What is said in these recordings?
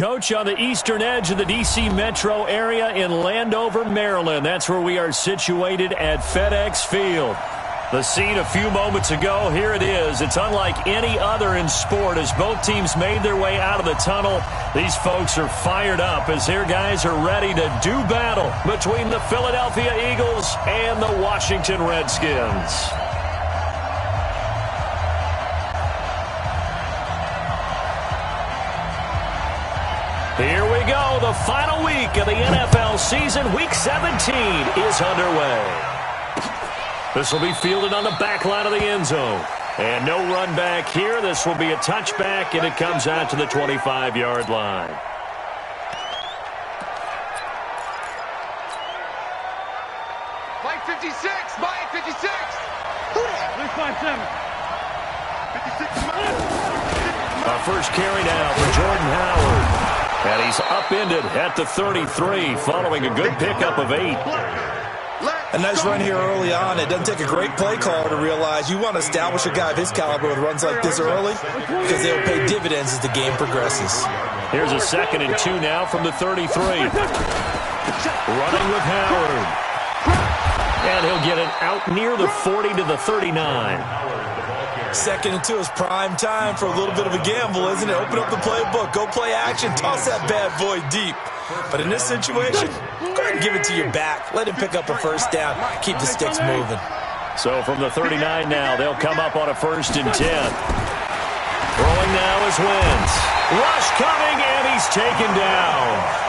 Coach, on the eastern edge of the D.C. metro area in Landover, Maryland. That's where we are situated at FedEx Field. The scene a few moments ago, here it is. It's unlike any other in sport as both teams made their way out of the tunnel. These folks are fired up as their guys are ready to do battle between the Philadelphia Eagles and the Washington Redskins. Here we go. The final week of the NFL season. Week 17 is underway. This will be fielded on the back line of the end zone. And no run back here. This will be a touchback, and it comes out to the 25-yard line. Mike 56, Mike 56. Who that? 56. Our first carry now for Jordan Howard. And he's upended at the 33 following a good pickup of 8. A nice run here early on. It doesn't take a great play caller to realize you want to establish a guy of his caliber with runs like this early because they'll pay dividends as the game progresses. Here's a 2nd and 2 now from the 33. Running with Howard. And he'll get it out near the 40 to the 39. 2nd and 2 is prime time for a little bit of a gamble, isn't it? Open up the playbook, go play action, toss that bad boy deep. But in this situation, go ahead and give it to your back. Let him pick up a first down. Keep the sticks moving. So from the 39 now, they'll come up on a 1st and 10. Throwing now is Wentz. Rush coming, and he's taken down.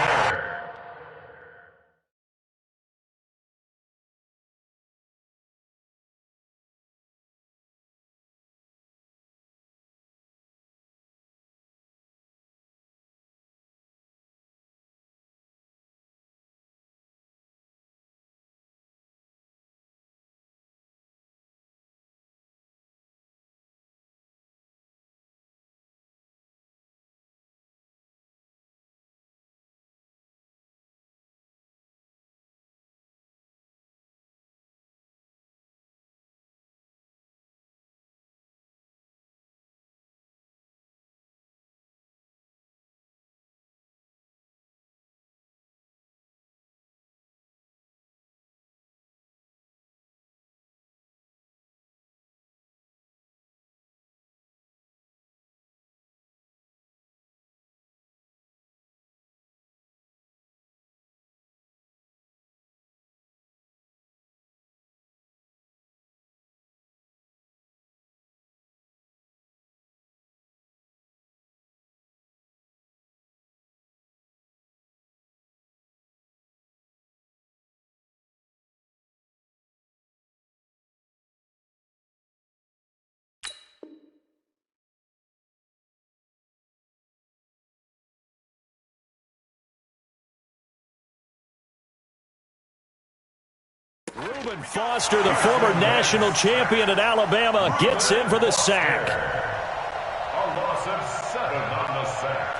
Reuben Foster, the former national champion at Alabama, gets in for the sack. A loss of 7 on the sack.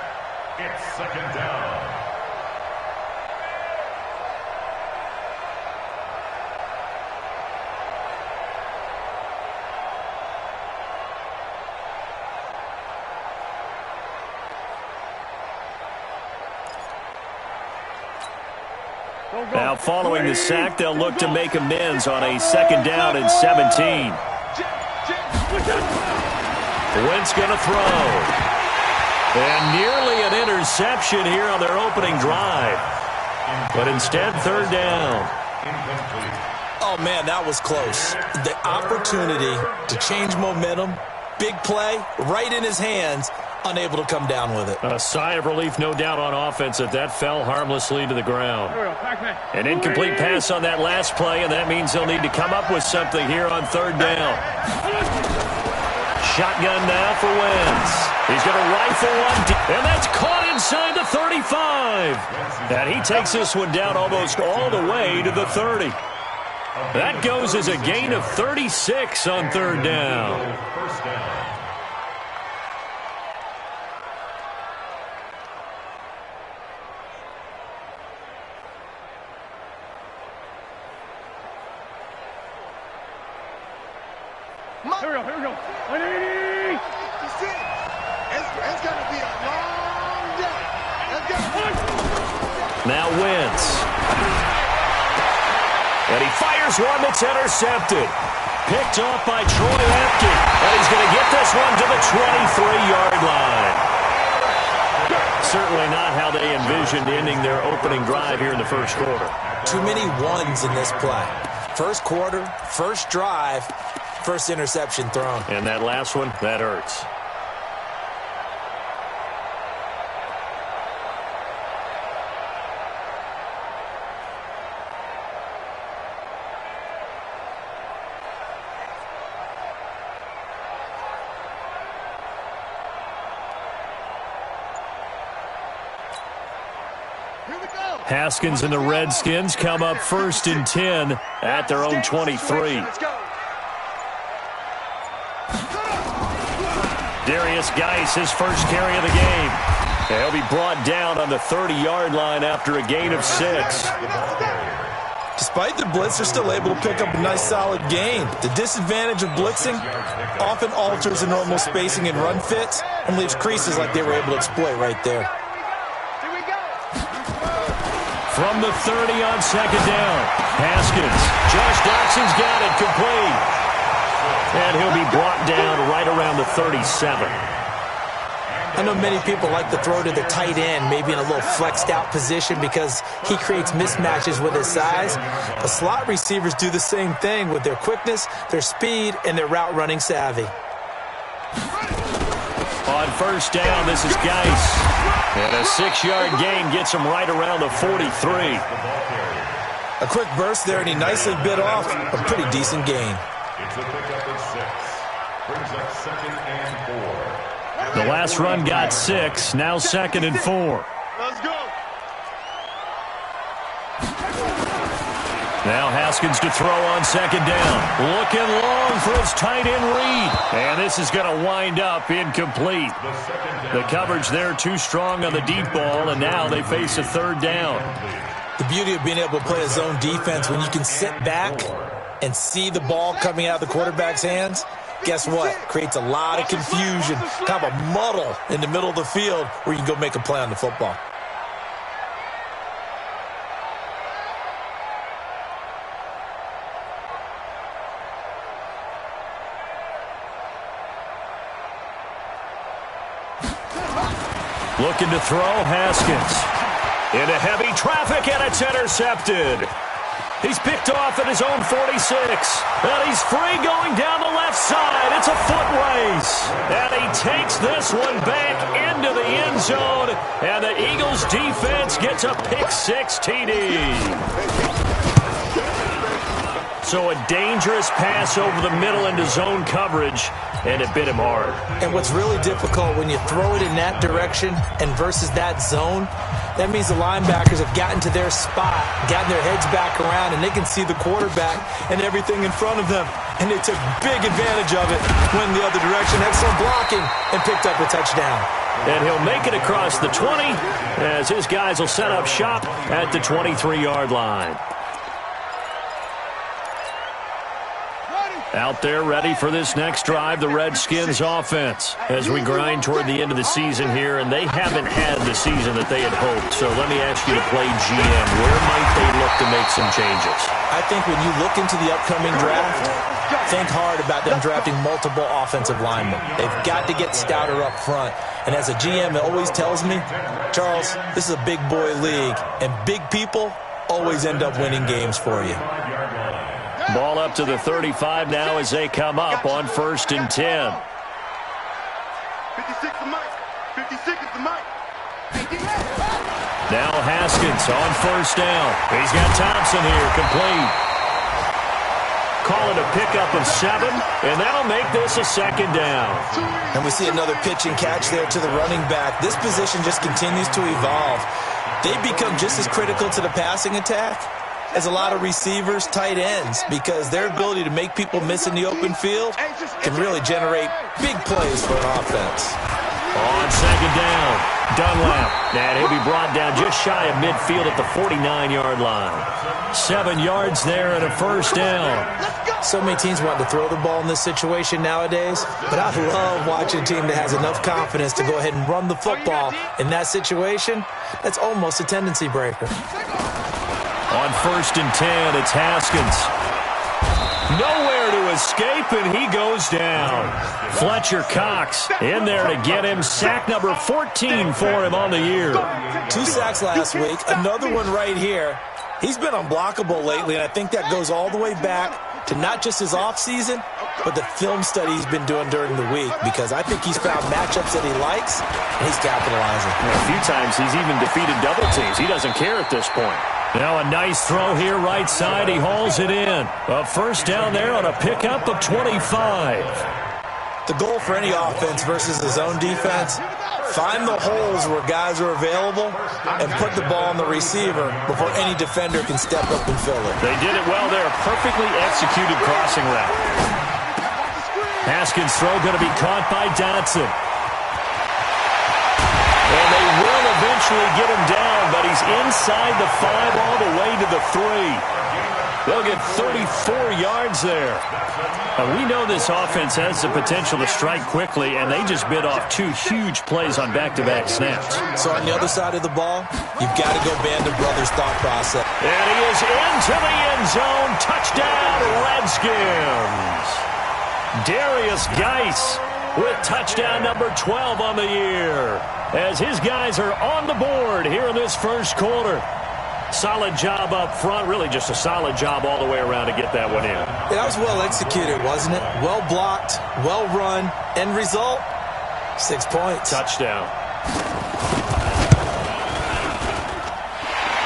It's 2nd down. Now following the sack, they'll look to make amends on a 2nd down and 17. Wentz going to throw. And nearly an interception here on their opening drive. But instead, 3rd down. Oh, man, that was close. The opportunity to change momentum, big play, right in his hands, unable to come down with it. A sigh of relief, no doubt, on offense that fell harmlessly to the ground. An incomplete pass on that last play, and that means they'll need to come up with something here on 3rd down. Shotgun now for Wentz. He's going to rifle one, and that's caught inside the 35. And he takes this one down almost all the way to the 30. That goes as a gain of 36 on 3rd down. Here we go. 180. It's going to be a long day. Now Wentz. And he fires one that's intercepted. Picked off by Troy Apke. And he's going to get this one to the 23-yard line. Certainly not how they envisioned ending their opening drive here in the first quarter. Too many ones in this play. First quarter, first drive, first interception thrown. And that last one, that hurts. Haskins and the Redskins come up 1st and 10 at their own 23. Darius Geis, his first carry of the game. He'll be brought down on the 30-yard line after a gain of 6. Despite the blitz, they're still able to pick up a nice solid gain. The disadvantage of blitzing often alters the normal spacing and run fits and leaves creases like they were able to exploit right there. From the 30 on 2nd down. Haskins. Josh Doxson's got it complete. And he'll be brought down right around the 37. I know many people like to throw to the tight end, maybe in a little flexed out position because he creates mismatches with his size. The slot receivers do the same thing with their quickness, their speed, and their route running savvy. On 1st down, this is Geis. And a 6-yard gain gets him right around the 43. A quick burst there, and he nicely bit off a pretty decent gain. It's a pickup of 6. Brings up 2nd and 4. The last run got 6. Now 2nd and 4. Let's go. Now Haskins to throw on 2nd down. Looking long for his tight end Reed. And this is going to wind up incomplete. The coverage there too strong on the deep ball, and now they face a 3rd down. The beauty of being able to play a zone defense when you can sit back and see the ball coming out of the quarterback's hands, guess what? Creates a lot of confusion, kind of a muddle in the middle of the field where you can go make a play on the football. Looking to throw, Haskins. Into heavy traffic, and it's intercepted. He's picked off at his own 46. And he's free going down the left side. It's a foot race. And he takes this one back into the end zone. And the Eagles defense gets a pick-6 TD. So a dangerous pass over the middle into zone coverage, and it bit him hard. And what's really difficult when you throw it in that direction and versus that zone, that means the linebackers have gotten to their spot, gotten their heads back around, and they can see the quarterback and everything in front of them. And they took big advantage of it, went in the other direction, excellent blocking, and picked up a touchdown. And he'll make it across the 20 as his guys will set up shop at the 23-yard line. Out there ready for this next drive, the Redskins offense, as we grind toward the end of the season here, and they haven't had the season that they had hoped. So let me ask you to play GM. Where might they look to make some changes? I think when you look into the upcoming draft, think hard about them drafting multiple offensive linemen. They've got to get stouter up front. And as a GM, it always tells me, Charles, this is a big boy league, and big people always end up winning games for you. Ball up to the 35 now as they come up on 1st and 10. 56 the mic. 56 is the mic. Now Haskins on 1st down. He's got Thompson here, complete. Call it a pickup of 7, and that'll make this a 2nd down. And we see another pitch and catch there to the running back. This position just continues to evolve. They become just as critical to the passing attack as a lot of receivers, tight ends, because their ability to make people miss in the open field can really generate big plays for an offense. On 2nd down, Dunlap. And he'll be brought down just shy of midfield at the 49-yard line. 7 yards there and a 1st down. So many teams want to throw the ball in this situation nowadays, but I love watching a team that has enough confidence to go ahead and run the football. In that situation, that's almost a tendency breaker. On 1st and 10, it's Haskins. Nowhere to escape, and he goes down. Fletcher Cox in there to get him. Sack number 14 for him on the year. 2 sacks last week, another one right here. He's been unblockable lately, and I think that goes all the way back to not just his offseason, but the film study he's been doing during the week, because I think he's found matchups that he likes, and he's capitalizing. A few times he's even defeated double teams. He doesn't care at this point. Now a nice throw here right side. He hauls it in. A first down there on a pickup of 25. The goal for any offense versus his own defense, find the holes where guys are available and put the ball on the receiver before any defender can step up and fill it. They did it well there. Perfectly executed crossing route. Haskins' throw going to be caught by Dotson. And they will eventually get him down, but he's inside the 5 all the way to the 3. They'll get 34 yards there. We know this offense has the potential to strike quickly, and they just bit off 2 huge plays on back-to-back snaps. So on the other side of the ball, you've got to go Band of Brothers thought process. And he is into the end zone. Touchdown, Redskins. Darius Geis with touchdown number 12 on the year, as his guys are on the board here in this first quarter. Solid job up front, really just a solid job all the way around to get that one in. Yeah, that was well executed, wasn't it? Well blocked, well run. End result, 6 points. Touchdown.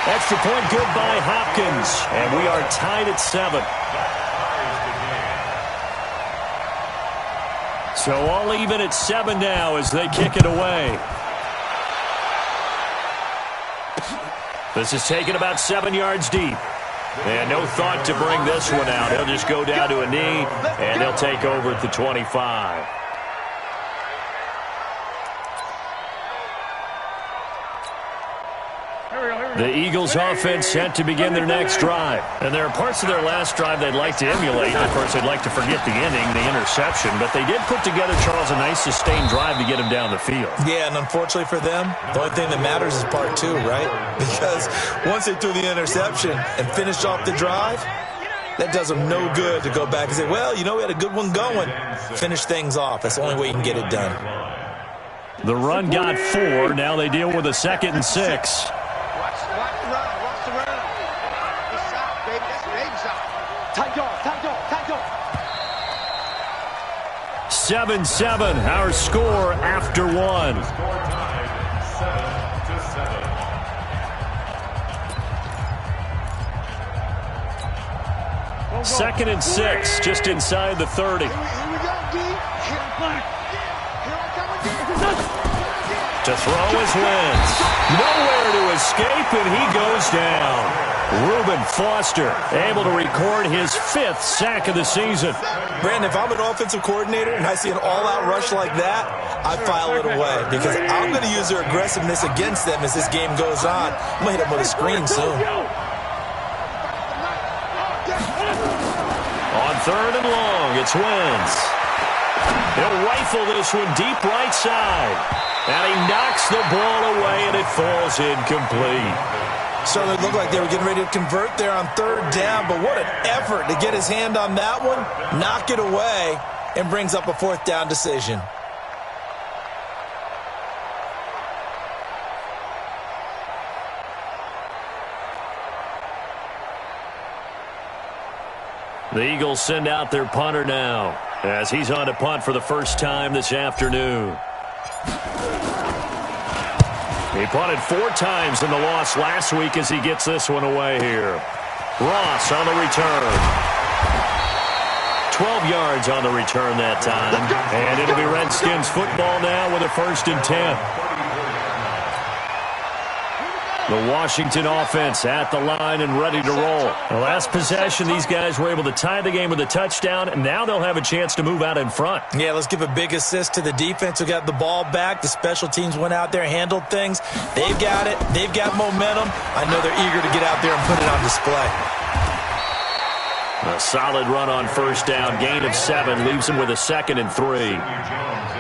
Extra point good by Hopkins, and we are tied at 7. So all even at 7 now as they kick it away. This is taken about 7 yards deep. And no thought to bring this one out. He'll just go down to a knee, and they'll take over at the 25. The Eagles offense set to begin their next drive. And there are parts of their last drive they'd like to emulate. Of course, they'd like to forget the inning, the interception. But they did put together, Charles, a nice sustained drive to get him down the field. Yeah, and unfortunately for them, the only thing that matters is part 2, right? Because once they threw the interception and finished off the drive, that does them no good to go back and say, well, you know, we had a good one going. Finish things off. That's the only way you can get it done. The run got 4. Now they deal with a 2nd and 6. 7-7, our score after 1. Second and 6, just inside the 30. To throw is Wentz. Nowhere to escape, and he goes down. Reuben Foster able to record his 5th sack of the season. Brandon, if I'm an offensive coordinator and I see an all-out rush like that, I file it away because I'm going to use their aggressiveness against them as this game goes on. I'm going to hit them with a screen soon. On 3rd and long, it's Wentz. He'll rifle this one deep right side. And he knocks the ball away, and it falls incomplete. So it looked like they were getting ready to convert there on 3rd down, but what an effort to get his hand on that one, knock it away, and brings up a 4th down decision. The Eagles send out their punter now, as he's on to punt for the first time this afternoon. He punted 4 times in the loss last week as he gets this one away here. Ross on the return. 12 yards on the return that time. And it'll be Redskins football now with a 1st and 10. The Washington offense at the line and ready to roll. The last possession, these guys were able to tie the game with a touchdown, and now they'll have a chance to move out in front. Yeah, let's give a big assist to the defense who got the ball back. The special teams went out there, handled things. They've got it. They've got momentum. I know they're eager to get out there and put it on display. A solid run on first down. Gain of 7 leaves him with a 2nd and 3.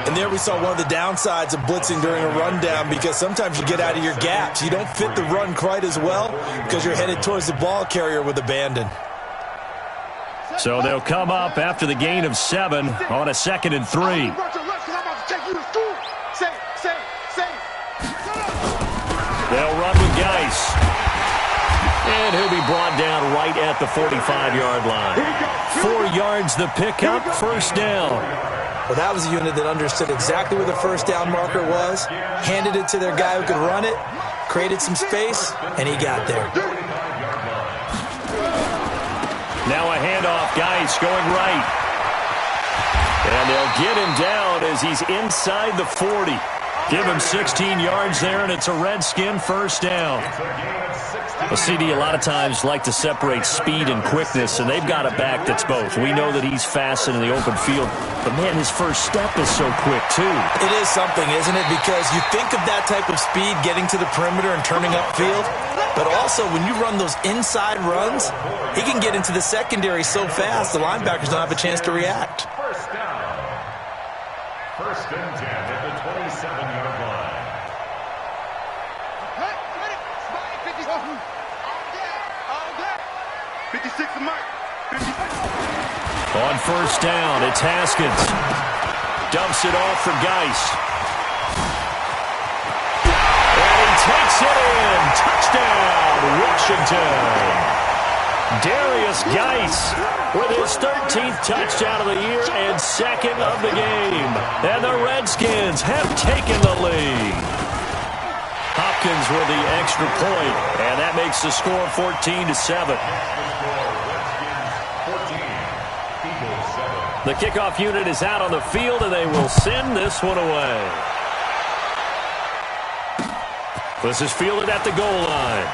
And there we saw one of the downsides of blitzing during a rundown, because sometimes you get out of your gaps. You don't fit the run quite as well because you're headed towards the ball carrier with abandon. So they'll come up after the gain of 7 on a 2nd and 3. They'll run with Geis. And he'll be brought down right at the 45-yard line. 4 yards the pickup, first down. Well, that was a unit that understood exactly where the first down marker was, handed it to their guy who could run it, created some space, and he got there. Now a handoff, Geis going right. And they'll get him down as he's inside the 40. Give him 16 yards there, and it's a Redskin first down. Well, CD, a lot of times like to separate speed and quickness, and they've got a back that's both. We know that he's fast in the open field, but, man, his first step is so quick, too. It is something, isn't it? Because you think of that type of speed getting to the perimeter and turning upfield, but also when you run those inside runs, he can get into the secondary so fast the linebackers don't have a chance to react. First down. First and 10 at the 27-yard line. 56 to Mike. 56. On first down, it's Haskins. Dumps it off for Geis. And he takes it in. Touchdown, Washington. Darius Geis with his 13th touchdown of the year and 2nd of the game. And the Redskins have taken the lead. Hopkins with the extra point, and that makes the score 14-7. The kickoff unit is out on the field, and they will send this one away. This is fielded at the goal line.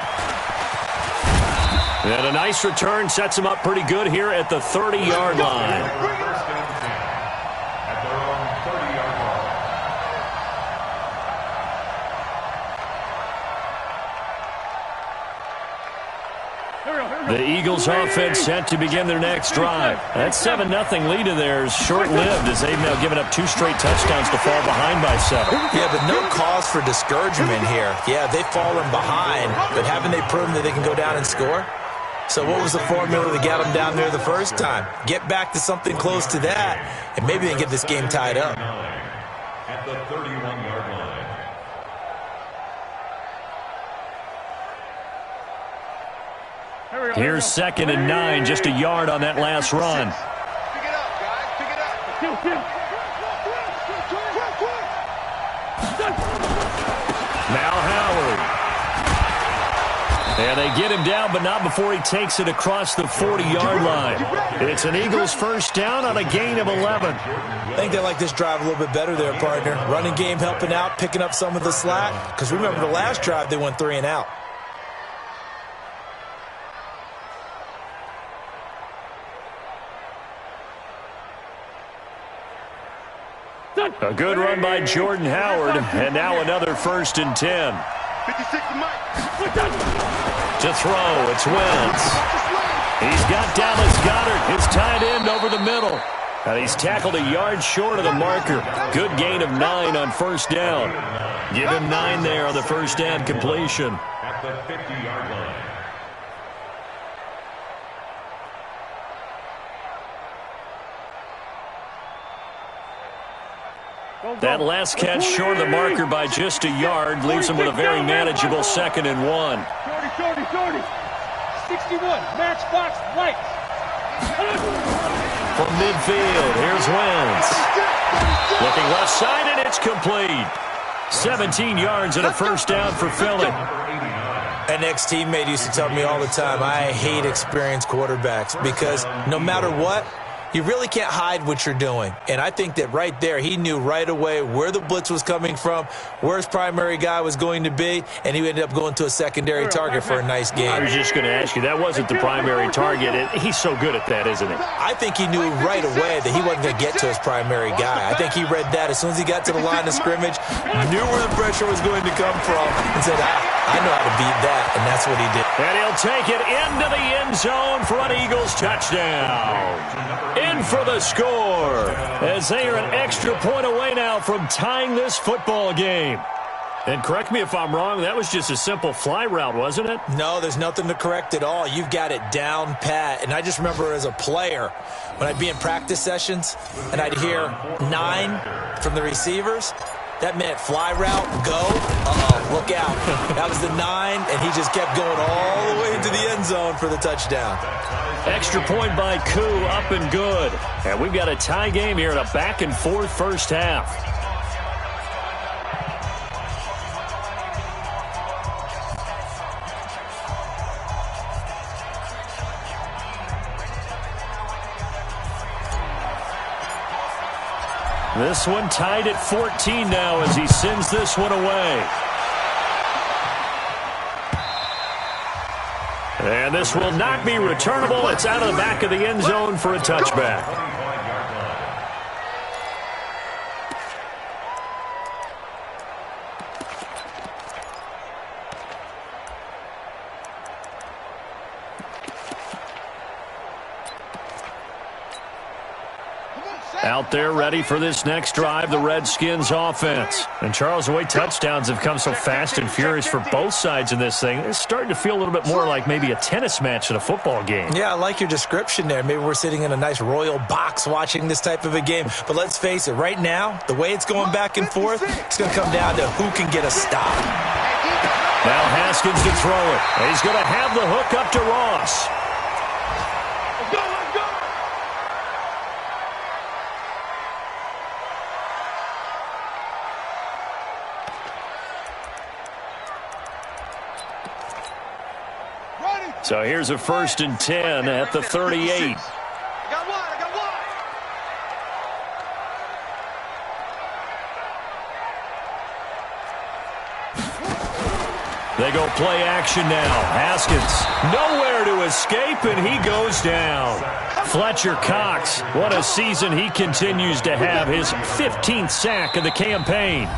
And a nice return sets him up pretty good here at the 30-yard line. The Eagles offense set to begin their next drive. That 7-0 lead of theirs short-lived as they've now given up 2 straight touchdowns to fall behind by 7. Yeah, but no cause for discouragement here. Yeah, they've fallen behind, but haven't they proven that they can go down and score? So what was the formula that got them down there the first time? Get back to something close to that, and maybe they can get this game tied up. At the 31-yard line. Here's 2nd and 9, just a yard on that last run. Pick it up, guys. Pick it up. Now Howard. And they get him down, but not before he takes it across the 40-yard line. It's an Eagles first down on a gain of 11. I think they like this drive a little bit better there, partner. Running game helping out, picking up some of the slack. Because remember, the last drive they went 3 and out. A good run by Jordan Howard, and now another 1st and 10. 56 to Mike. To throw, it's Wentz. He's got Dallas Goedert, his tight end, over the middle. And he's tackled a yard short of the marker. Good gain of 9 on first down. Give him 9 there on the first down completion. At the 50-yard line. That last catch short of the marker by just a yard leaves him with a very manageable 2nd and 1. 30. 61, matchbox right. From midfield, here's Wentz. Looking left side, and it's complete. 17 yards and a first down for Philly. An ex-teammate used to tell me all the time, I hate experienced quarterbacks because no matter what, You really can't hide what you're doing. And I think that right there, he knew right away where the blitz was coming from, where his primary guy was going to be, and he ended up going to a secondary target for a nice game. I was just going to ask you, that wasn't the primary target. He's so good at that, isn't he? I think he knew right away that he wasn't going to get to his primary guy. I think he read that as soon as he got to the line of scrimmage, knew where the pressure was going to come from, and said, I know how to beat that, and that's what he did. And he'll take it into the end zone for an Eagles touchdown. In for the score, as they are an extra point away now from tying this football game. And correct me if I'm wrong, that was just a simple fly route, wasn't it? No, there's nothing to correct at all. You've got it down pat. And I just remember as a player, when I'd be in practice sessions and I'd hear 9 from the receivers, that meant fly route, go, look out. That was the 9, and he just kept going all the way into the end zone for the touchdown. Extra point by Koo, up and good. And we've got a tie game here in a back-and-forth first half. This one tied at 14 now as he sends this one away. And this will not be returnable. It's out of the back of the end zone for a touchback. Out there ready for this next drive, the Redskins offense. And Charles, the way touchdowns have come so fast and furious for both sides in this thing, it's starting to feel a little bit more like maybe a tennis match in a football game. Yeah, I like your description there. Maybe we're sitting in a nice royal box watching this type of a game. But let's face it, right now, the way it's going back and forth, it's going to come down to who can get a stop. Now Haskins to throw it. And he's going to have the hook up to Ross. So here's a 1st and 10 at the 38. I got one. They go play action now. Haskins nowhere to escape, and he goes down. Fletcher Cox, what a season he continues to have. His 15th sack of the campaign.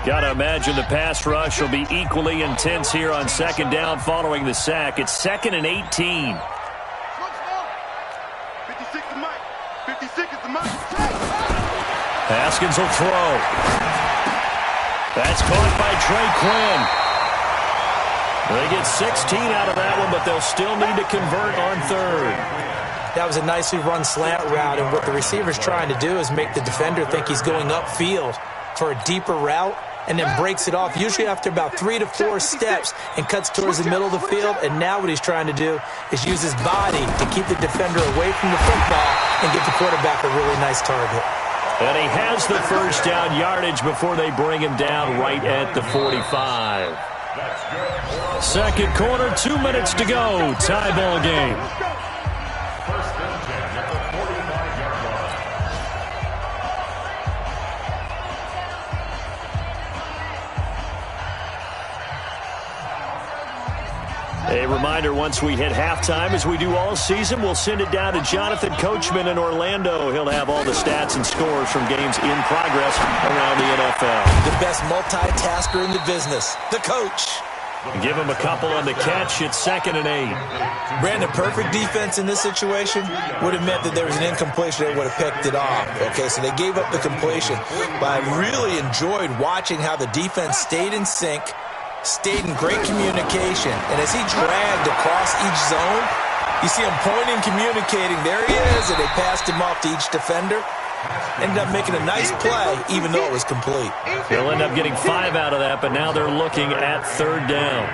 Got to imagine the pass rush will be equally intense here on 2nd down following the sack. It's 2nd and 18. 56 is Mike. 56 is the Mike. Haskins will throw. That's caught by Trey Quinn. They get 16 out of that one, but they'll still need to convert on 3rd. That was a nicely run slant route, and what the receiver's trying to do is make the defender think he's going upfield for a deeper route, and then breaks it off, usually after about 3 to 4 steps, and cuts towards the middle of the field. And now what he's trying to do is use his body to keep the defender away from the football and get the quarterback a really nice target. And he has the 1st down yardage before they bring him down right at the 45. 2nd quarter, 2 minutes to go. Tie ball game. A reminder, once we hit halftime, as we do all season, we'll send it down to Jonathan Coachman in Orlando. He'll have all the stats and scores from games in progress around the NFL. The best multitasker in the business, the coach. Give him a couple on the catch. It's 2nd and 8. Brandon, perfect defense in this situation would have meant that there was an incompletion that would have picked it off. Okay, so they gave up the completion. But I really enjoyed watching how the defense stayed in sync, stayed in great communication. And as he dragged across each zone, you see him pointing, communicating. There he is, and they passed him off to each defender. Ended up making a nice play, even though it was complete. They'll end up getting 5 out of that, but now they're looking at 3rd down.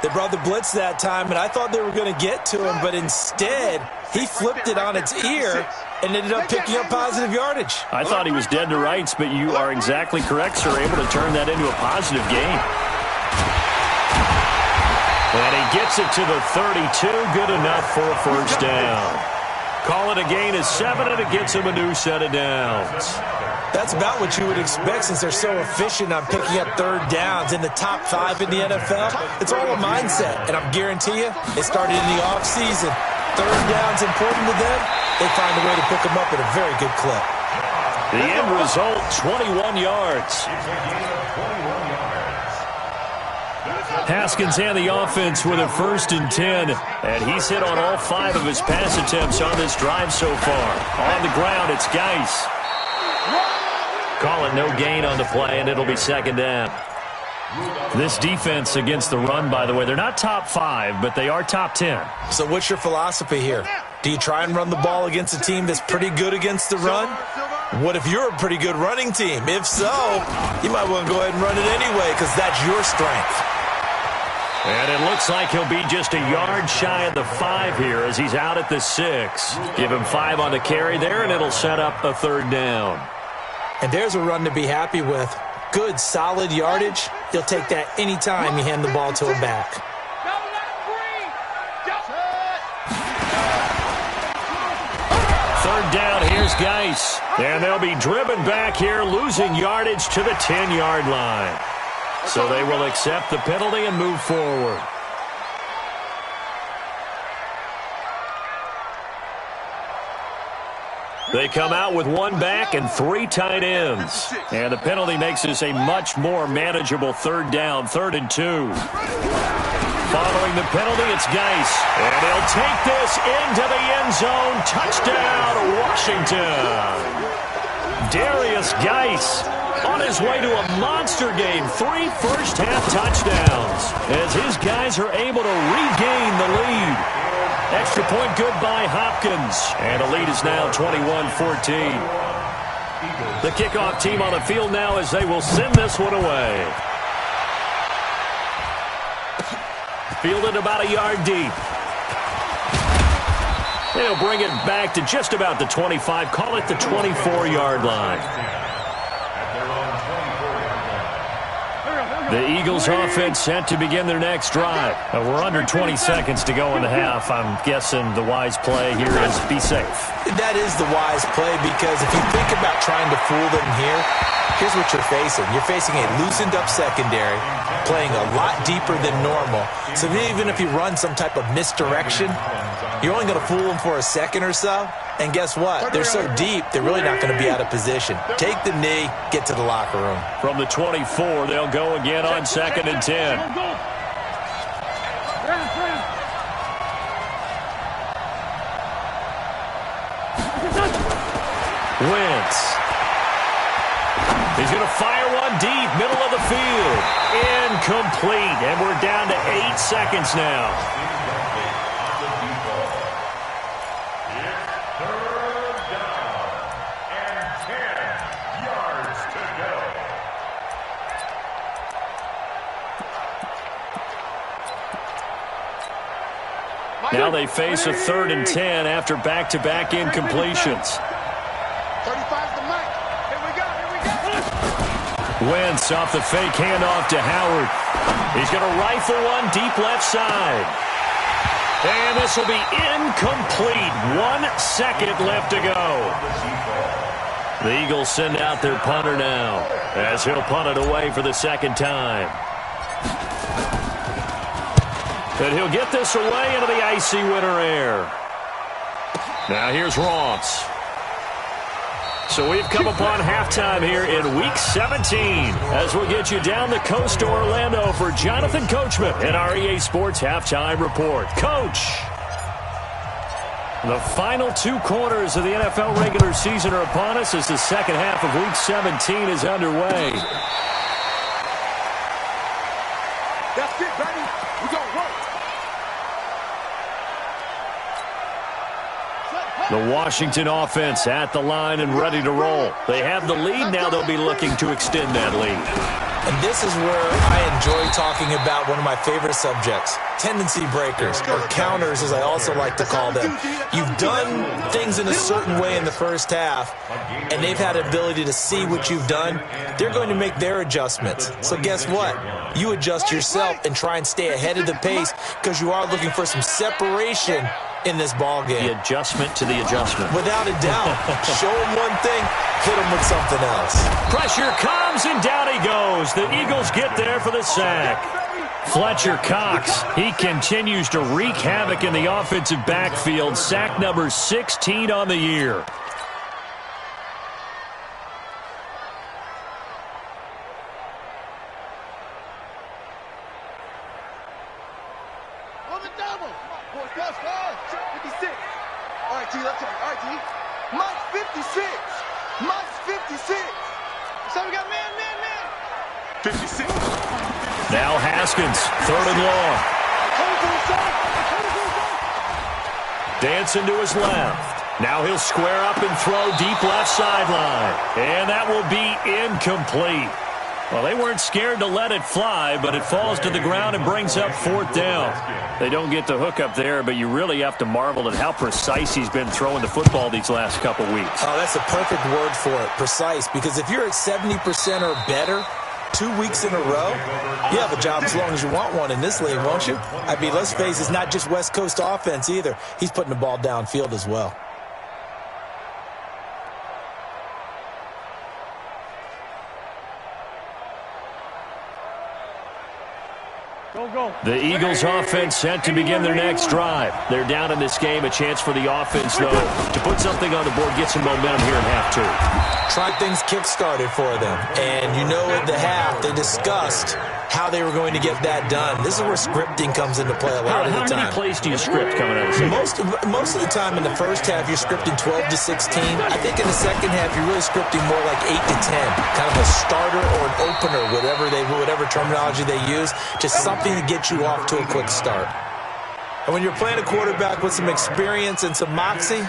They brought the blitz that time, and I thought they were going to get to him, but instead, he flipped it on its ear and ended up picking up positive yardage. I thought he was dead to rights, but you are exactly correct, sir. Able to turn that into a positive gain. And he gets it to the 32. Good enough for a first down. Call it a gain of 7, and it gets him a new set of downs. That's about what you would expect since they're so efficient on picking up third downs in the top 5 in the NFL. It's all a mindset, and I'm guarantee you, it started in the offseason. Third down's important to them. They find a way to pick them up at a very good clip. The end result, 21 yards. Haskins and the offense with a 1st and 10, and he's hit on all 5 of his pass attempts on this drive so far. On the ground, it's Geis. Call it no gain on the play, and it'll be 2nd down. This defense against the run, by the way, they're not top 5, but they are top 10. So what's your philosophy here? Do you try and run the ball against a team that's pretty good against the run? What if you're a pretty good running team? If so, you might want to go ahead and run it anyway because that's your strength. And it looks like he'll be just a yard shy of the 5 here as he's out at the 6. Give him 5 on the carry there, and it'll set up a 3rd down. And there's a run to be happy with. Good, solid yardage. He'll take that anytime you hand the ball to a back. 3rd down, here's Geis. And they'll be driven back here, losing yardage to the 10-yard line. So they will accept the penalty and move forward. They come out with 1 back and 3 tight ends. And the penalty makes this a much more manageable 3rd down, 3rd and 2. Following the penalty, it's Geis. And he'll take this into the end zone. Touchdown, Washington. Darius Geis on his way to a monster game. 3 first-half touchdowns as his guys are able to regain the lead. Extra point good by Hopkins. And the lead is now 21-14. The kickoff team on the field now as they will send this one away. Fielded about a yard deep. They'll bring it back to just about the 25. Call it the 24-yard line. The Eagles offense set to begin their next drive. We're under 20 seconds to go in the half. I'm guessing the wise play here is be safe. That is the wise play because if you think about trying to fool them here, here's what you're facing. You're facing a loosened up secondary, playing a lot deeper than normal. So even if you run some type of misdirection, you're only going to fool them for a second or so. And guess what? They're so deep, they're really not going to be out of position. Take the knee, get to the locker room. From the 24, they'll go again on 2nd and 10. Wentz. He's going to fire one deep, middle of the field. Incomplete, and we're down to 8 seconds now. Now they face a 3rd and 10 after back-to-back incompletions. 35's the mic. Here we go. Wentz off the fake handoff to Howard. He's going to rifle one deep left side. And this will be incomplete. 1 second left to go. The Eagles send out their punter now as he'll punt it away for the 2nd time. And he'll get this away into the icy winter air. Now here's Ross. So we've come upon halftime here in Week 17 as we'll get you down the coast to Orlando for Jonathan Coachman in our EA Sports Halftime Report. Coach, the final 2 quarters of the NFL regular season are upon us as the 2nd half of Week 17 is underway. That's it, baby. We gonna work. The Washington offense at the line and ready to roll. They have the lead. Now they'll be looking to extend that lead. And this is where I enjoy talking about one of my favorite subjects, tendency breakers, or counters as I also like to call them. You've done things in a certain way in the first half, and they've had the ability to see what you've done. They're going to make their adjustments. So guess what? You adjust yourself and try and stay ahead of the pace because you are looking for some separation in this ball game. The adjustment to the adjustment. Without a doubt. Show him one thing, hit him with something else. Pressure comes, and down he goes. The Eagles get there for the sack. Fletcher Cox, he continues to wreak havoc in the offensive backfield. Sack number 16 on the year. Now Haskins, 3rd and long. Dancing to his left. Now he'll square up and throw deep left sideline. And that will be incomplete. Well, they weren't scared to let it fly, but it falls to the ground and brings up 4th down. They don't get the hook up there, but you really have to marvel at how precise he's been throwing the football these last couple weeks. Oh, that's a perfect word for it, precise, because if you're at 70% or better 2 weeks in a row, you have a job as long as you want one in this league, won't you? I mean, let's face it, it's not just West Coast offense either. He's putting the ball downfield as well. The Eagles offense set to begin their next drive. They're down in this game. A chance for the offense, though, to put something on the board, get some momentum here in half 2. Try things kick-started for them. And you know at the half, they discussed how they were going to get that done. This is where scripting comes into play a lot of the time. How many plays do you script coming out of the Most of the time in the first half, you're scripting 12 to 16. I think in the second half, you're really scripting more like 8 to 10. Kind of a starter or an opener, whatever terminology they use. Just something to get you off to a quick start. And when you're playing a quarterback with some experience and some moxie,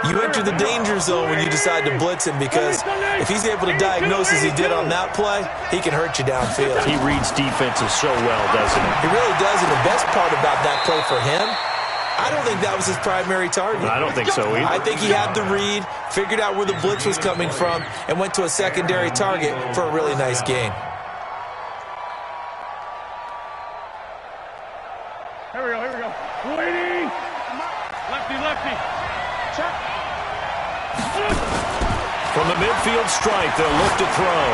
you enter the danger zone when you decide to blitz him, because if he's able to diagnose as he did on that play, he can hurt you downfield. He reads defenses so well, doesn't he? He really does, and the best part about that play for him, I don't think that was his primary target. I don't think so either. I think he had the read, figured out where the blitz was coming from, and went to a secondary target for a really nice gain. Here we go. Waiting. Lefty. Check. From the midfield stripe, they'll look to throw.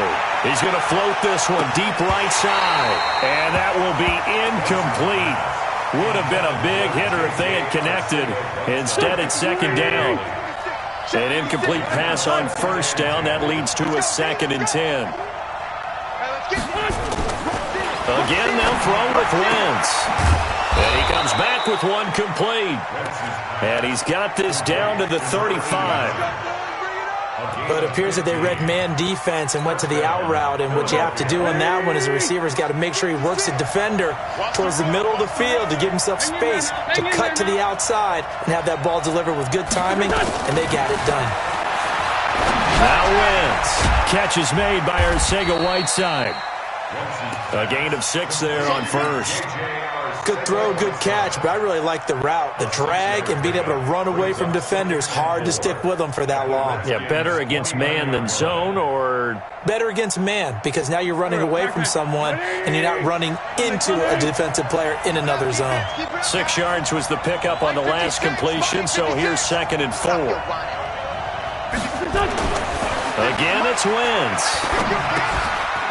He's going to float this one deep right side. And that will be incomplete. Would have been a big hitter if they had connected. Instead, it's 2nd down. An incomplete pass on 1st down. That leads to a 2nd and 10. Again, they'll throw with Wentz. And he comes back with one complete. And he's got this down to the 35. But it appears that they read man defense and went to the out route. And what you have to do on that one is the receiver's got to make sure he works the defender towards the middle of the field to give himself space to cut to the outside and have that ball delivered with good timing. And they got it done. Now Wentz. Catch is made by Arcega-Whiteside. A gain of 6 there on 1st. Good throw, good catch, but I really like the route. The drag and being able to run away from defenders, hard to stick with them for that long. Yeah, better against man than zone, or? Better against man, because now you're running away from someone and you're not running into a defensive player in another zone. 6 yards was the pickup on the last completion, so here's 2nd and 4. Again, it's Wentz.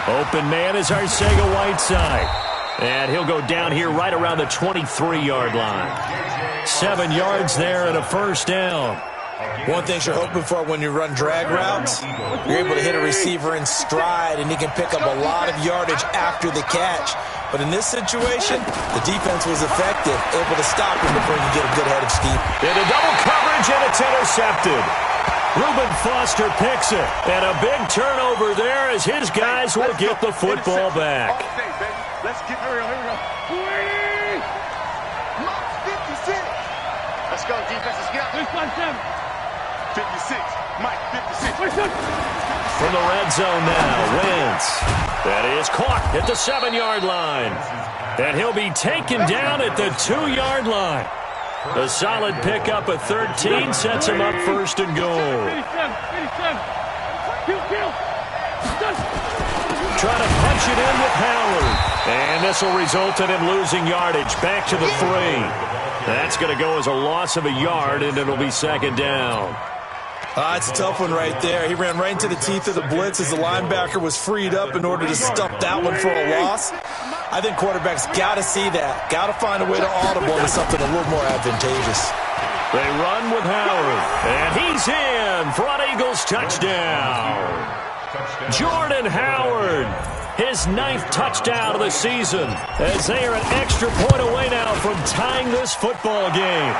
Open man is Arcega-Whiteside. And he'll go down here right around the 23-yard line. 7 yards there and a 1st down. One thing you're hoping for when you run drag routes, you're able to hit a receiver in stride, and he can pick up a lot of yardage after the catch. But in this situation, the defense was effective, able to stop him before you get a good head of steam. Into double coverage, and it's intercepted. Reuben Foster picks it. And a big turnover there as his guys will get the football back. Let's get here we go. Waiting. Mark 56. Let's go, defense. Let's get out. 6-7. 56. Mike, 56. From the red zone now, Wentz. That is caught at the 7-yard line. And he'll be taken down at the 2-yard line. A solid pickup of 13 sets him up first and goal. 87. Kill. Trying to punch it in with Howard. And this will result in him losing yardage back to the 3. That's going to go as a loss of a yard, and it'll be second down. It's a tough one right there. He ran right into the teeth of the blitz as the linebacker was freed up in order to stuff that one for a loss. I think quarterbacks got to see that. Got to find a way to audible to something a little more advantageous. They run with Howard, and he's in for an Eagles touchdown. Jordan Howard, his 9th touchdown of the season, as they are an extra point away now from tying this football game.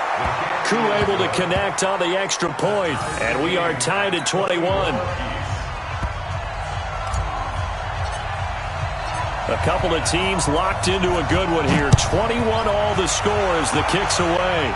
Koo able to connect on the extra point, and we are tied at 21. A couple of teams locked into a good one here. 21 all the score as the kick's away.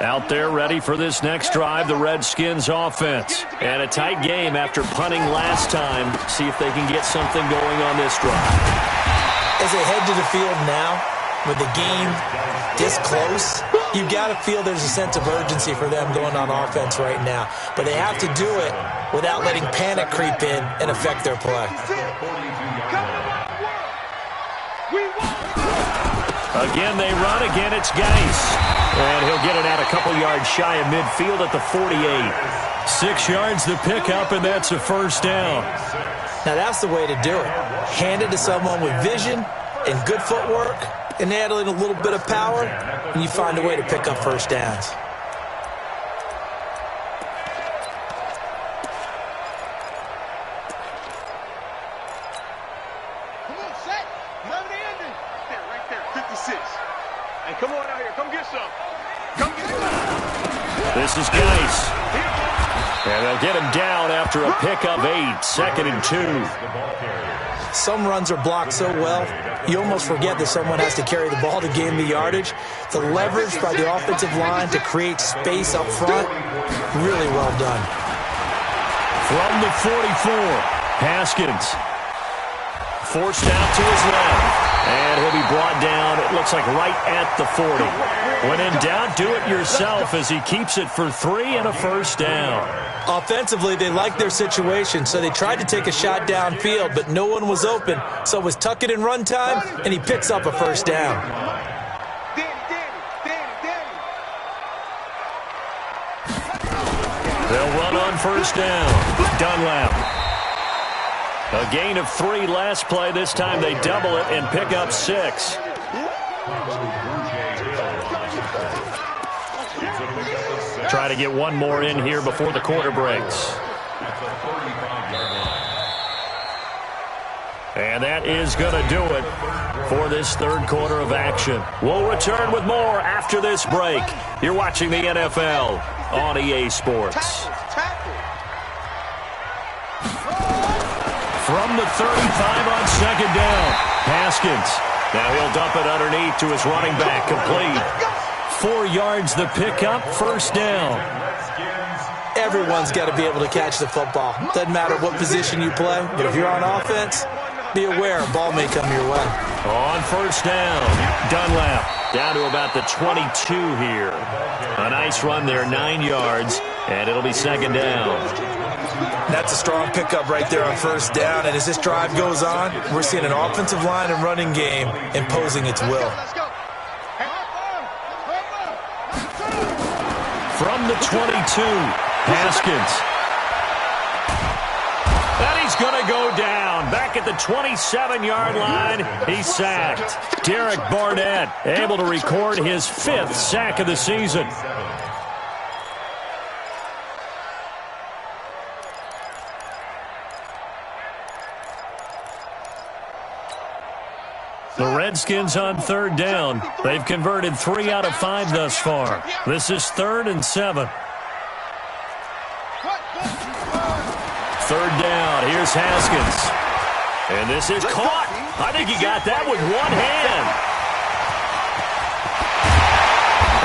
Out there ready for this next drive, the Redskins offense. And a tight game after punting last time. See if they can get something going on this drive. As they head to the field now, with the game this close, you've got to feel there's a sense of urgency for them going on offense right now. But they have to do it without letting panic creep in and affect their play. Again, they run. Again, it's Geis. And he'll get it out a couple yards shy of midfield at the 48. 6 yards the pickup, and that's a first down. Now, that's the way to do it. Hand it to someone with vision and good footwork, and add in a little bit of power, and you find a way to pick up first downs. Come on, set. Love the ending. There, right there, 56. Hey, come on out here. Come get some. Come get some. This is Geis. And they'll get him down after a pick of 8, 2nd and 2. Some runs are blocked so well, you almost forget that someone has to carry the ball to gain the yardage. The leverage by the offensive line to create space up front, really well done. From the 44, Haskins. Forced out to his left. And he'll be brought down, it looks like right at the 40. When in doubt, do it yourself as he keeps it for 3 and a first down. Offensively, they liked their situation, so they tried to take a shot downfield, but no one was open. So it was tuck it in run time, and he picks up a first down. They'll run on first down. Dunlap. A gain of 3 last play. This time they double it and pick up 6. Try to get one more in here before the quarter breaks. And that is going to do it for this third quarter of action. We'll return with more after this break. You're watching the NFL on EA Sports. From the 35 on second down, Haskins. Now he'll dump it underneath to his running back, complete. 4 yards the pickup, first down. Everyone's got to be able to catch the football. Doesn't matter what position you play, but if you're on offense, be aware a ball may come your way. On first down, Dunlap down to about the 22 here. A nice run there, 9 yards, and it'll be second down. That's a strong pickup right there on first down, and as this drive goes on, we're seeing an offensive line and running game imposing its will. From the 22, Haskins. And he's going to go down. Back at the 27-yard line, he's sacked. Derek Barnett able to record his 5th sack of the season. The Redskins on 3rd down. They've converted 3 out of 5 thus far. This is 3rd and 7. 3rd down. Here's Haskins. And this is caught. I think he got that with one hand.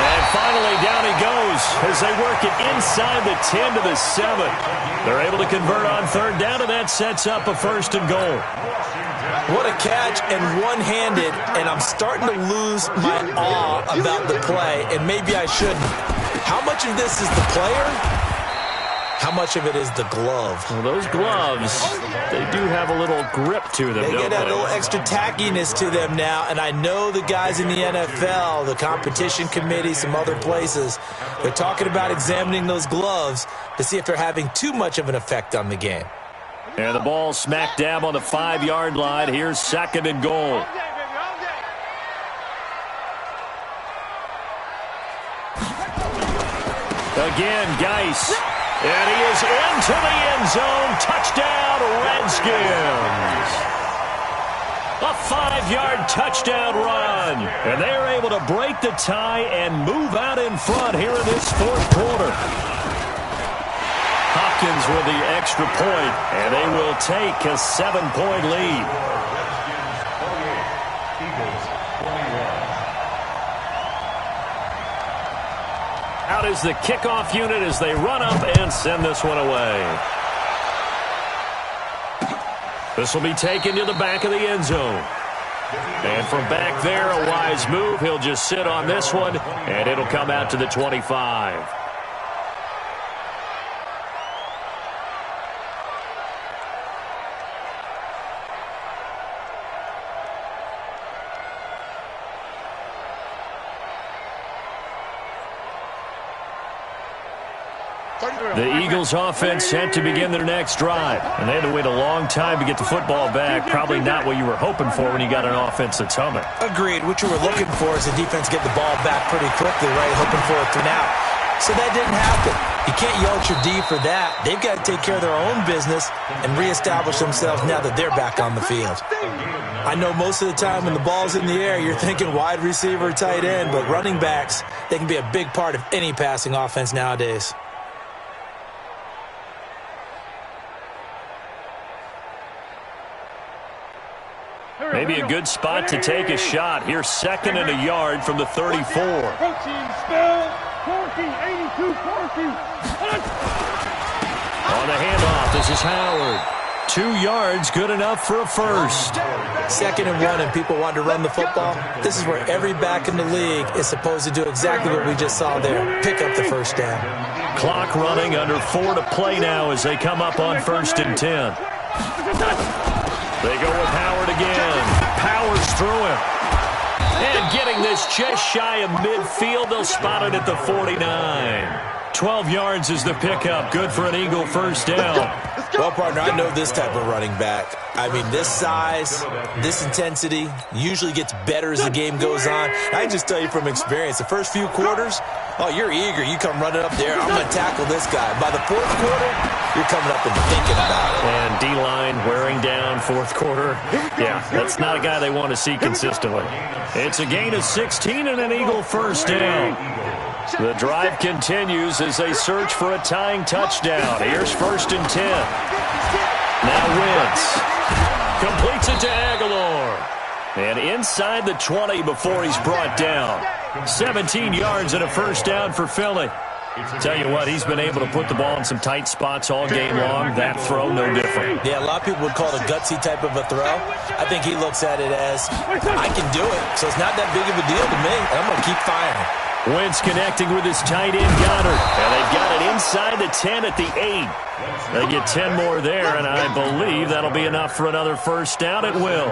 And finally, down he goes as they work it inside the 10 to the 7. They're able to convert on 3rd down, and that sets up a 1st and goal. What a catch, and one-handed, and I'm starting to lose my awe about the play, and maybe I shouldn't. How much of this is the player? How much of it is the glove? Well, those gloves, they do have a little grip to them, They get a little extra tackiness to them now, and I know the guys in the NFL, the competition committee, some other places, they're talking about examining those gloves to see if they're having too much of an effect on the game. And the ball smack dab on the 5-yard line. Here's 2nd and goal. Again, Geis. And he is into the end zone. Touchdown, Redskins. A 5-yard touchdown run. And they're able to break the tie and move out in front here in this 4th quarter. Hopkins with the extra point, and they will take a 7-point lead. Out is the kickoff unit as they run up and send this one away. This will be taken to the back of the end zone. And from back there, a wise move. He'll just sit on this one, and it'll come out to the 25. The Eagles offense set to begin their next drive. And they had to wait a long time to get the football back. Probably not what you were hoping for when you got an offense that's humming. Agreed. What you were looking for is the defense get the ball back pretty quickly, right? Hoping for a 3-and-out. So that didn't happen. You can't yell at your D for that. They've got to take care of their own business and reestablish themselves now that they're back on the field. I know most of the time when the ball's in the air, you're thinking wide receiver, tight end, but running backs, they can be a big part of any passing offense nowadays. Maybe a good spot to take a shot. Here's 2nd and a yard from the 34. On the handoff, this is Howard. 2 yards, good enough for a first. 2nd and 1, and people want to run the football. This is where every back in the league is supposed to do exactly what we just saw there. Pick up the first down. Clock running, under 4 to play now as they come up on 1st and 10. They go with Howard again. Powers through him. And getting this just shy of midfield, they'll spot it at the 49. 12 yards is the pickup. Good for an Eagle first down. Well, partner, I know this type of running back. I mean, this size, this intensity usually gets better as the game goes on. I can just tell you from experience, the first few quarters, oh, you're eager. You come running up there. I'm going to tackle this guy. By the 4th quarter, you're coming up and thinking about it. And D-line wearing down 4th quarter. Yeah, that's not a guy they want to see consistently. It's a gain of 16 and an Eagle first down. The drive continues as they search for a tying touchdown. Here's 1st and 10. Now Wentz completes it to Aguilar. And inside the 20 before he's brought down. 17 yards and a first down for Philly. Tell you what, he's been able to put the ball in some tight spots all game long. That throw, no different. Yeah, a lot of people would call it a gutsy type of a throw. I think he looks at it as, I can do it, so it's not that big of a deal to me, and I'm going to keep firing. Wentz connecting with his tight end, Goddard. And they've got it inside the 10 at the 8. They get 10 more there, and I believe that'll be enough for another first down. It will.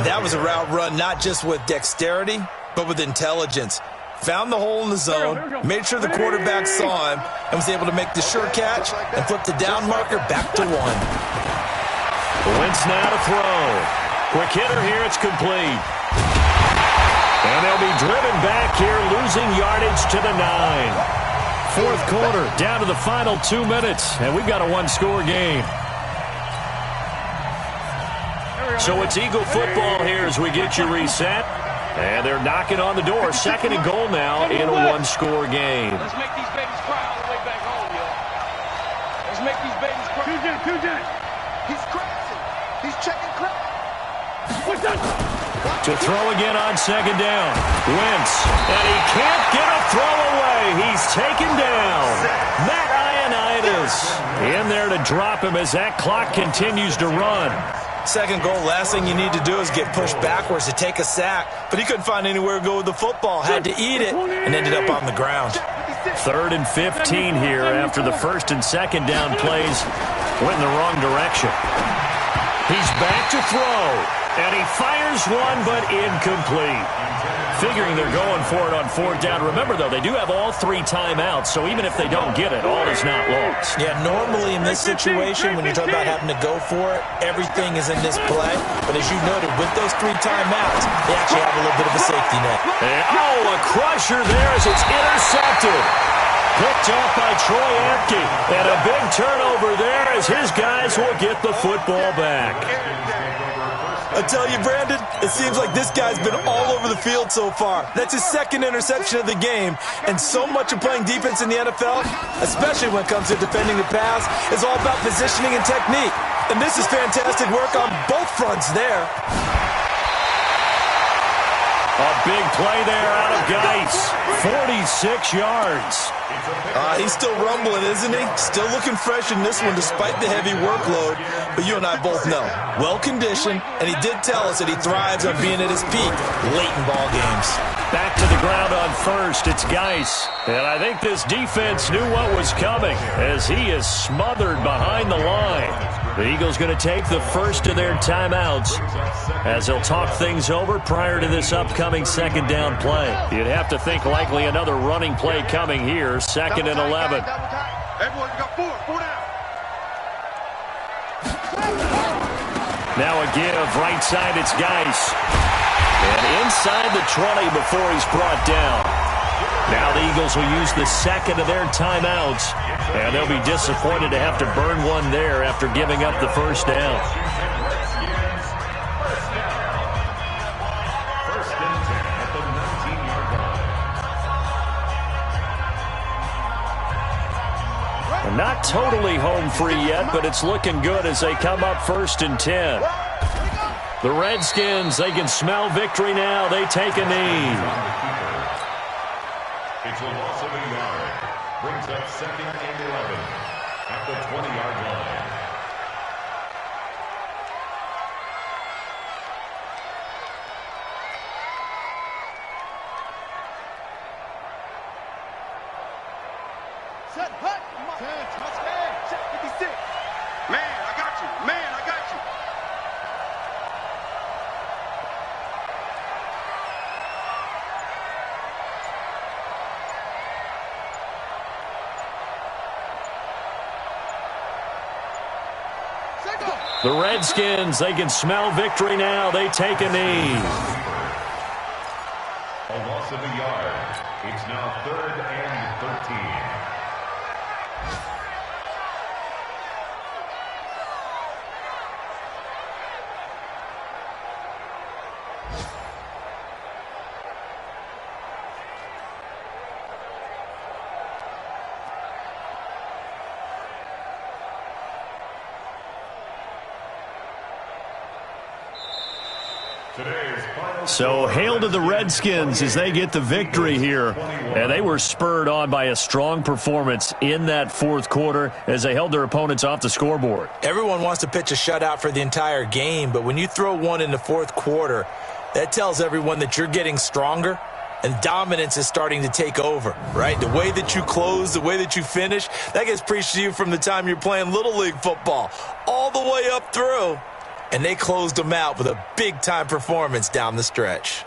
That was a route run not just with dexterity, but with intelligence. Found the hole in the zone, made sure the quarterback saw him, and was able to make the sure catch and flip the down marker back to 1. Wentz now to throw. Quick hitter here, it's complete. And they'll be driven back here, losing yardage to the 9. 4th quarter, down to the final 2 minutes, and we've got a 1-score game. So it's Eagle football here as we get you reset. And they're knocking on the door. 2nd and goal now in a one-score game. Let's make these babies cry all the way back home, yo. Let's make these babies cry. He's crazy. He's checking crap. To throw again on 2nd down. Wentz. And he can't get a throw away. He's taken down. Matt Ioannidis in there to drop him as that clock continues to run. 2nd goal, last thing you need to do is get pushed backwards to take a sack. But he couldn't find anywhere to go with the football. Had to eat it and ended up on the ground. 3rd and 15 here after the 1st and 2nd down plays went in the wrong direction. He's back to throw. And he fires one, but incomplete. Figuring they're going for it on 4th down. Remember, though, they do have all 3 timeouts, so even if they don't get it, all is not lost. Yeah, normally in this situation, when you talk about having to go for it, everything is in this play. But as you noted, with those 3 timeouts, they actually have a little bit of a safety net. And, a crusher there as it's intercepted. Picked off by Troy Apke. And a big turnover there as his guys will get the football back. I tell you, Brandon, it seems like this guy's been all over the field so far. That's his 2nd interception of the game. And so much of playing defense in the NFL, especially when it comes to defending the pass, is all about positioning and technique. And this is fantastic work on both fronts there. A big play there out of Geis. 46 yards. He's still rumbling, isn't he? Still looking fresh in this one despite the heavy workload. But you and I both know, well-conditioned, and he did tell us that he thrives on being at his peak late in ball games. Back to the ground on 1st, it's Geis. And I think this defense knew what was coming as he is smothered behind the line. The Eagles going to take the first of their timeouts as they'll talk things over prior to this upcoming 2nd down play. You'd have to think likely another running play coming here, 2nd and 11. Everyone got 4 down. Now a give, right side, it's Geis. And inside the 20 before he's brought down. Now the Eagles will use the 2nd of their timeouts, and they'll be disappointed to have to burn one there after giving up the 1st down. Not totally home free yet, but it's looking good as they come up 1st and 10. The Redskins, they can smell victory now. They take a knee. It's a loss of a yard. Brings up 2nd and 11 at the 20-yard line. Set, hut. Set 56. Man, I got you. Man, I got you. The Redskins, they can smell victory now. They take a knee. A loss of a yard. It's now 3rd and 13. So hail to the Redskins as they get the victory here. And they were spurred on by a strong performance in that 4th quarter as they held their opponents off the scoreboard. Everyone wants to pitch a shutout for the entire game, but when you throw one in the 4th quarter, that tells everyone that you're getting stronger and dominance is starting to take over, right? The way that you close, the way that you finish, that gets preached to you from the time you're playing Little League football all the way up through. And they closed them out with a big-time performance down the stretch.